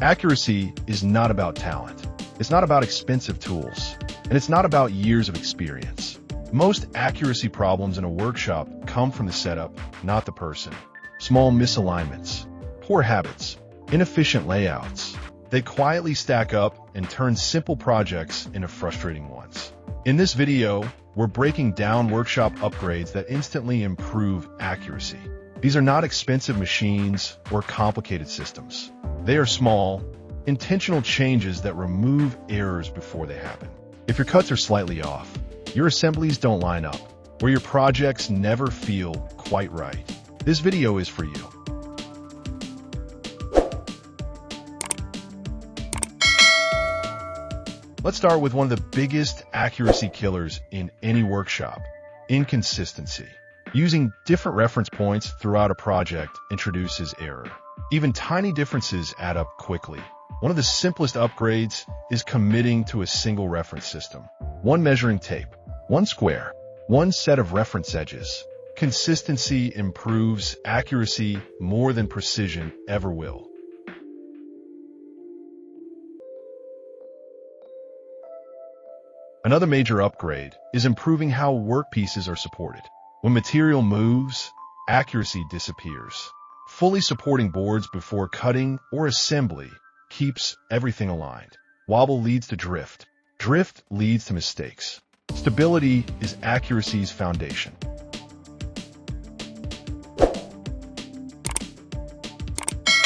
Accuracy is not about talent. It's not about expensive tools. And it's not about years of experience. Most accuracy problems in a workshop come from the setup, not the person. Small misalignments, poor habits, inefficient layouts. They quietly stack up and turn simple projects into frustrating ones. In this video, we're breaking down workshop upgrades that instantly improve accuracy. These are not expensive machines or complicated systems. They are small, intentional changes that remove errors before they happen. If your cuts are slightly off, your assemblies don't line up, or your projects never feel quite right, this video is for you. Let's start with one of the biggest accuracy killers in any workshop: inconsistency. Using different reference points throughout a project introduces error. Even tiny differences add up quickly. One of the simplest upgrades is committing to a single reference system. One measuring tape, one square, one set of reference edges. Consistency improves accuracy more than precision ever will. Another major upgrade is improving how workpieces are supported. When material moves, accuracy disappears. Fully supporting boards before cutting or assembly keeps everything aligned. Wobble leads to drift. Drift leads to mistakes. Stability is accuracy's foundation.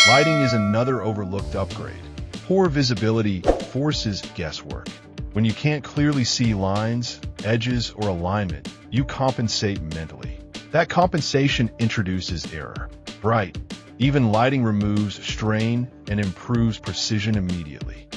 Lighting is another overlooked upgrade. Poor visibility forces guesswork. When you can't clearly see lines, edges, or alignment, you compensate mentally. That compensation introduces error. Bright, even lighting removes strain and improves precision immediately.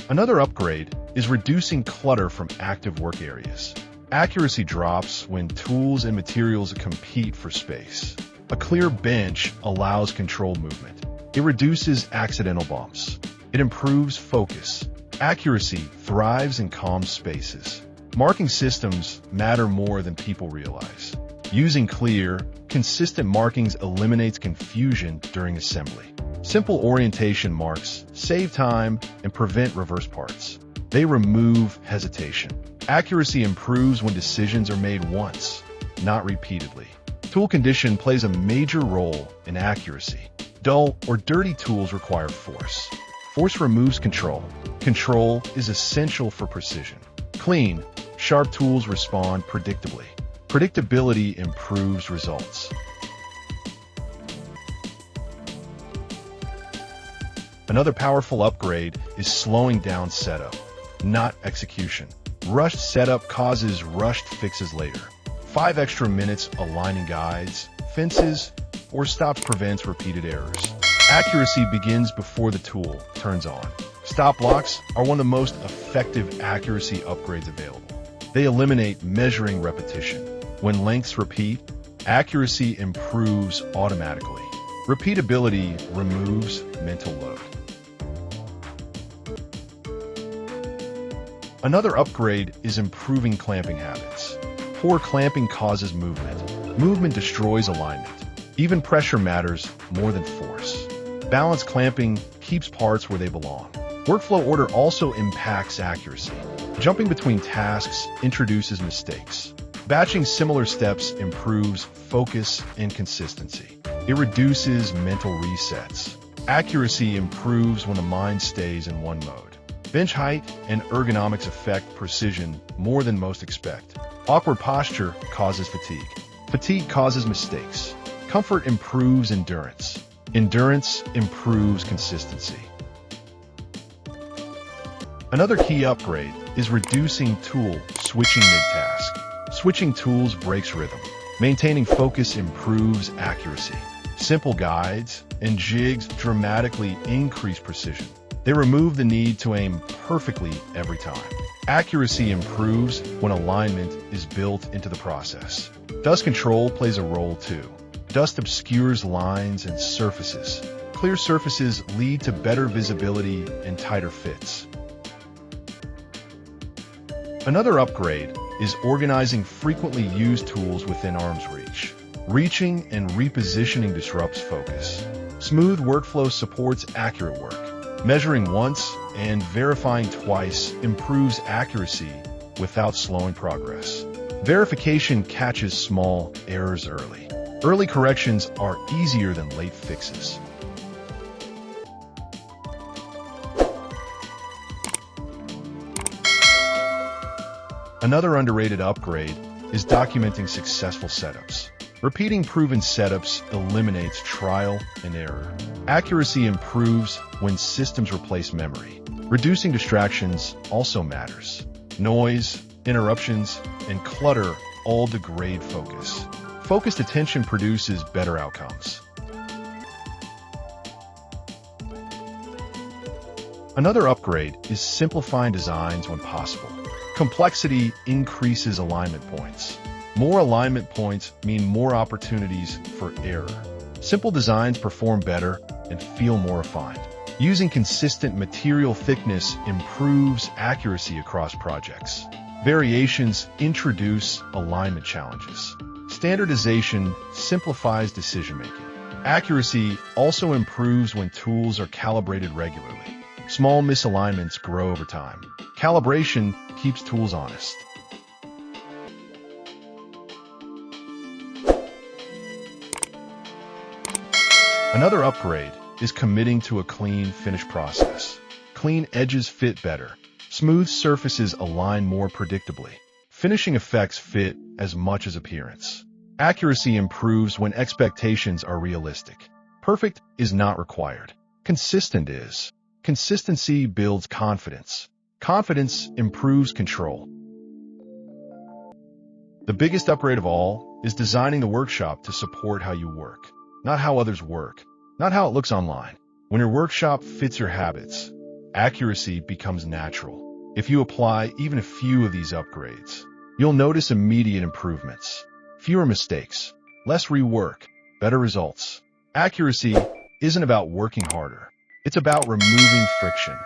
Another upgrade is reducing clutter from active work areas. Accuracy drops when tools and materials compete for space. A clear bench allows controlled movement. It reduces accidental bumps. It improves focus. Accuracy thrives in calm spaces. Marking systems matter more than people realize. Using clear, consistent markings eliminates confusion during assembly. Simple orientation marks save time and prevent reverse parts. They remove hesitation. Accuracy improves when decisions are made once, not repeatedly. Tool condition plays a major role in accuracy. Dull or dirty tools require force. Force removes control. Control is essential for precision. Clean, sharp tools respond predictably. Predictability improves results. Another powerful upgrade is slowing down setup, not execution. Rushed setup causes rushed fixes later. 5 extra minutes aligning guides, fences, or stops prevents repeated errors. Accuracy begins before the tool turns on. Stop blocks are one of the most effective accuracy upgrades available. They eliminate measuring repetition. When lengths repeat, accuracy improves automatically. Repeatability removes mental load. Another upgrade is improving clamping habits. Poor clamping causes movement. Movement destroys alignment. Even pressure matters more than force. Balanced clamping keeps parts where they belong. Workflow order also impacts accuracy. Jumping between tasks introduces mistakes. Batching similar steps improves focus and consistency. It reduces mental resets. Accuracy improves when the mind stays in one mode. Bench height and ergonomics affect precision more than most expect. Awkward posture causes fatigue. Fatigue causes mistakes. Comfort improves endurance. Endurance improves consistency. Another key upgrade is reducing tool switching mid-task. Switching tools breaks rhythm. Maintaining focus improves accuracy. Simple guides and jigs dramatically increase precision. They remove the need to aim perfectly every time. Accuracy improves when alignment is built into the process. Dust control plays a role too. Dust obscures lines and surfaces. Clear surfaces lead to better visibility and tighter fits. Another upgrade is organizing frequently used tools within arm's reach. Reaching and repositioning disrupts focus. Smooth workflow supports accurate work. Measuring once and verifying twice improves accuracy without slowing progress. Verification catches small errors early. Early corrections are easier than late fixes. Another underrated upgrade is documenting successful setups. Repeating proven setups eliminates trial and error. Accuracy improves when systems replace memory. Reducing distractions also matters. Noise, interruptions, and clutter all degrade focus. Focused attention produces better outcomes. Another upgrade is simplifying designs when possible. Complexity increases alignment points. More alignment points mean more opportunities for error. Simple designs perform better and feel more refined. Using consistent material thickness improves accuracy across projects. Variations introduce alignment challenges. Standardization simplifies decision-making. Accuracy also improves when tools are calibrated regularly. Small misalignments grow over time. Calibration keeps tools honest. Another upgrade is committing to a clean finish process. Clean edges fit better. Smooth surfaces align more predictably. Finishing effects fit as much as appearance. Accuracy improves when expectations are realistic. Perfect is not required. Consistent is. Consistency builds confidence. Confidence improves control. The biggest upgrade of all is designing the workshop to support how you work, not how others work, not how it looks online. When your workshop fits your habits, accuracy becomes natural. If you apply even a few of these upgrades, you'll notice immediate improvements. Fewer mistakes, less rework, better results. Accuracy isn't about working harder. It's about removing friction.